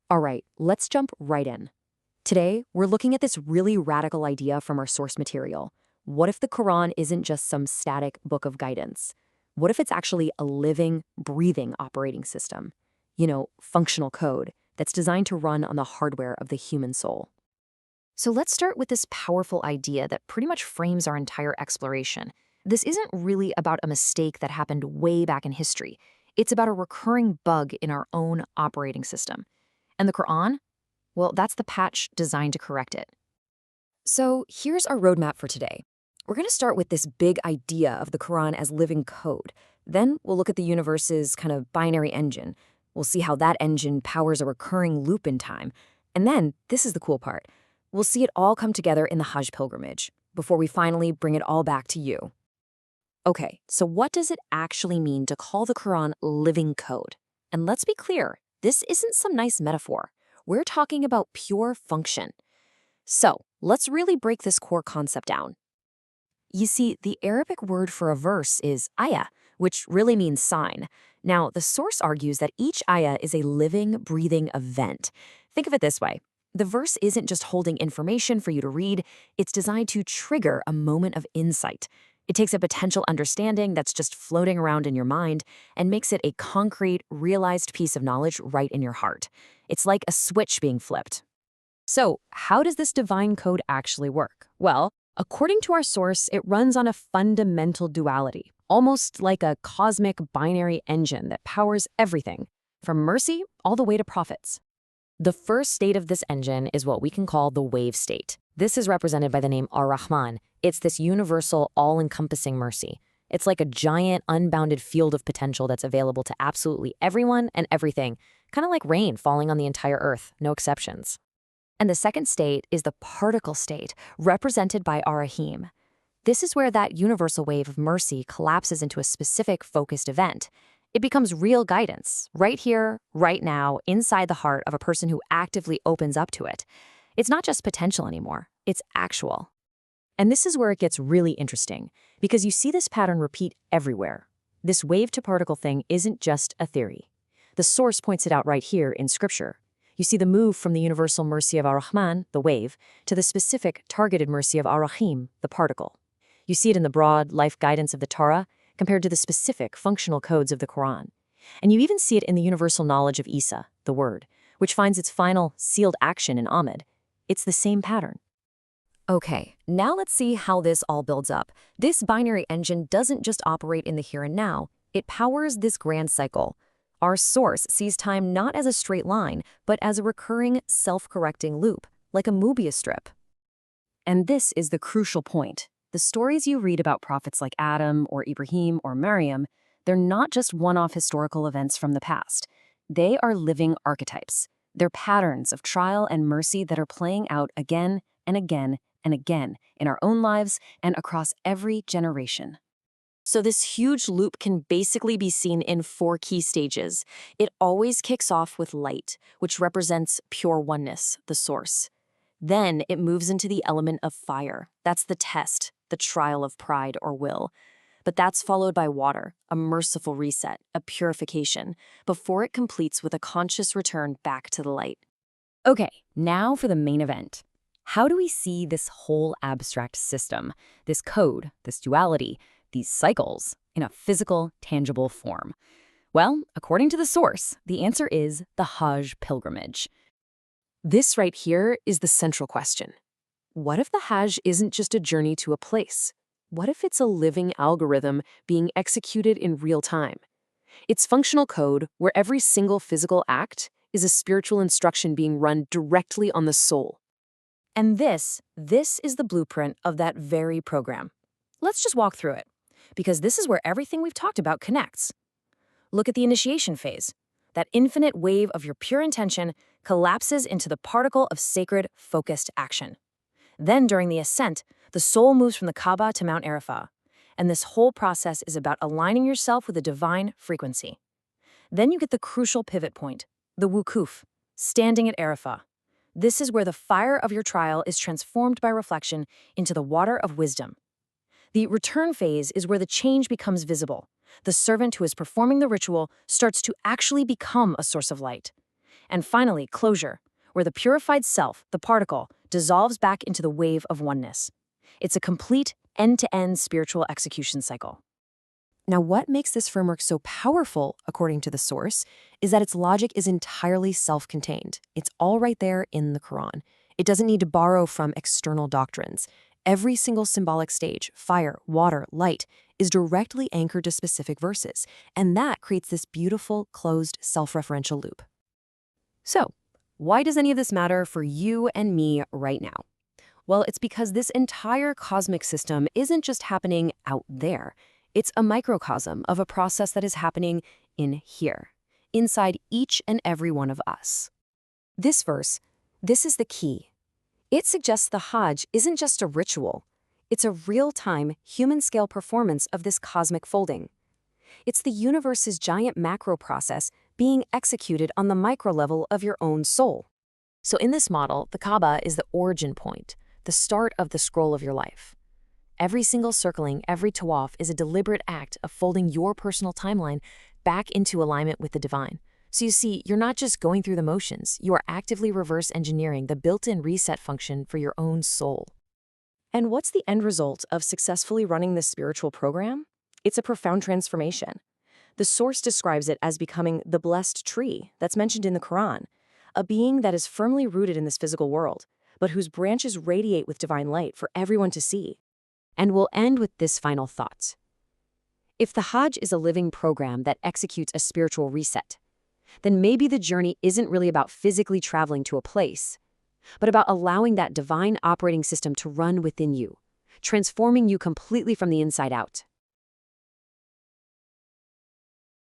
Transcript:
All right, let's jump right in. Today, we're looking at this really radical idea from our source material. What if the Quran isn't just some static book of guidance? What if it's actually a living, breathing operating system? Functional code that's designed to run on the hardware of the human soul. So let's start with this powerful idea that pretty much frames our entire exploration. This isn't really about a mistake that happened way back in history. It's about a recurring bug in our own operating system. And the Quran? Well, that's the patch designed to correct it. So here's our roadmap for today. We're going to start with this big idea of the Quran as living code. Then we'll look at the universe's kind of binary engine. We'll see how that engine powers a recurring loop in time. And then, this is the cool part, we'll see it all come together in the Hajj pilgrimage, before we finally bring it all back to you. Okay, so what does it actually mean to call the Quran living code? And let's be clear, this isn't some nice metaphor. We're talking about pure function. So, let's really break this core concept down. You see, the Arabic word for a verse is ayah, which really means sign. Now, the source argues that each ayah is a living, breathing event. Think of it this way. The verse isn't just holding information for you to read, it's designed to trigger a moment of insight. It takes a potential understanding that's just floating around in your mind and makes it a concrete, realized piece of knowledge right in your heart. It's like a switch being flipped. So, how does this divine code actually work? Well, according to our source, it runs on a fundamental duality, almost like a cosmic binary engine that powers everything, from mercy all the way to prophets. The first state of this engine is what we can call the wave state. This is represented by the name Ar-Rahman. It's this universal, all-encompassing mercy. It's like a giant, unbounded field of potential that's available to absolutely everyone and everything, kind of like rain falling on the entire earth, no exceptions. And the second state is the particle state, represented by Ar-Rahim. This is where that universal wave of mercy collapses into a specific focused event. It becomes real guidance, right here, right now, inside the heart of a person who actively opens up to it. It's not just potential anymore, it's actual. And this is where it gets really interesting, because you see this pattern repeat everywhere. This wave-to-particle thing isn't just a theory. The source points it out right here in Scripture. You see the move from the universal mercy of Ar-Rahman, the wave, to the specific, targeted mercy of Ar-Rahim, the particle. You see it in the broad life guidance of the Torah compared to the specific functional codes of the Quran. And you even see it in the universal knowledge of Isa, the Word, which finds its final, sealed action in Ahmed. It's the same pattern. Okay, now let's see how this all builds up. This binary engine doesn't just operate in the here and now, it powers this grand cycle. Our source sees time not as a straight line, but as a recurring, self-correcting loop, like a Möbius strip. And this is the crucial point. The stories you read about prophets like Adam or Ibrāhīm or Maryam, they're not just one-off historical events from the past. They are living archetypes. They're patterns of trial and mercy that are playing out again and again and again in our own lives and across every generation. So this huge loop can basically be seen in 4 key stages. It always kicks off with light, which represents pure oneness, the source. Then it moves into the element of fire. That's the test, the trial of pride or will. But that's followed by water, a merciful reset, a purification, before it completes with a conscious return back to the light. Okay, now for the main event. How do we see this whole abstract system, this code, this duality, these cycles, in a physical, tangible form? Well, according to the source, the answer is the Hajj pilgrimage. This right here is the central question. What if the Hajj isn't just a journey to a place? What if it's a living algorithm being executed in real time? It's functional code where every single physical act is a spiritual instruction being run directly on the soul. And this is the blueprint of that very program. Let's just walk through it, because this is where everything we've talked about connects. Look at the initiation phase. That infinite wave of your pure intention collapses into the particle of sacred, focused action. Then, during the ascent, the soul moves from the Kaaba to Mount Arafah, and this whole process is about aligning yourself with a divine frequency. Then you get the crucial pivot point, the wukuf, standing at Arafah. This is where the fire of your trial is transformed by reflection into the water of wisdom. The return phase is where the change becomes visible. The servant who is performing the ritual starts to actually become a source of light. And finally, closure, where the purified self, the particle, dissolves back into the wave of oneness. It's a complete end-to-end spiritual execution cycle. Now, what makes this framework so powerful, according to the source, is that its logic is entirely self-contained. It's all right there in the Quran. It doesn't need to borrow from external doctrines. Every single symbolic stage, fire, water, light, is directly anchored to specific verses, and that creates this beautiful, closed, self-referential loop. So, why does any of this matter for you and me right now? Well, it's because this entire cosmic system isn't just happening out there. It's a microcosm of a process that is happening in here, inside each and every one of us. This verse, this is the key. It suggests the Hajj isn't just a ritual. It's a real-time, human-scale performance of this cosmic folding. It's the universe's giant macro process being executed on the micro level of your own soul. So in this model, the Kaaba is the origin point, the start of the scroll of your life. Every single circling, every tawaf is a deliberate act of folding your personal timeline back into alignment with the divine. So you see, you're not just going through the motions, you are actively reverse engineering the built-in reset function for your own soul. And what's the end result of successfully running this spiritual program? It's a profound transformation. The source describes it as becoming the blessed tree that's mentioned in the Quran, a being that is firmly rooted in this physical world, but whose branches radiate with divine light for everyone to see. And we'll end with this final thought. If the Hajj is a living program that executes a spiritual reset, then maybe the journey isn't really about physically traveling to a place, but about allowing that divine operating system to run within you, transforming you completely from the inside out.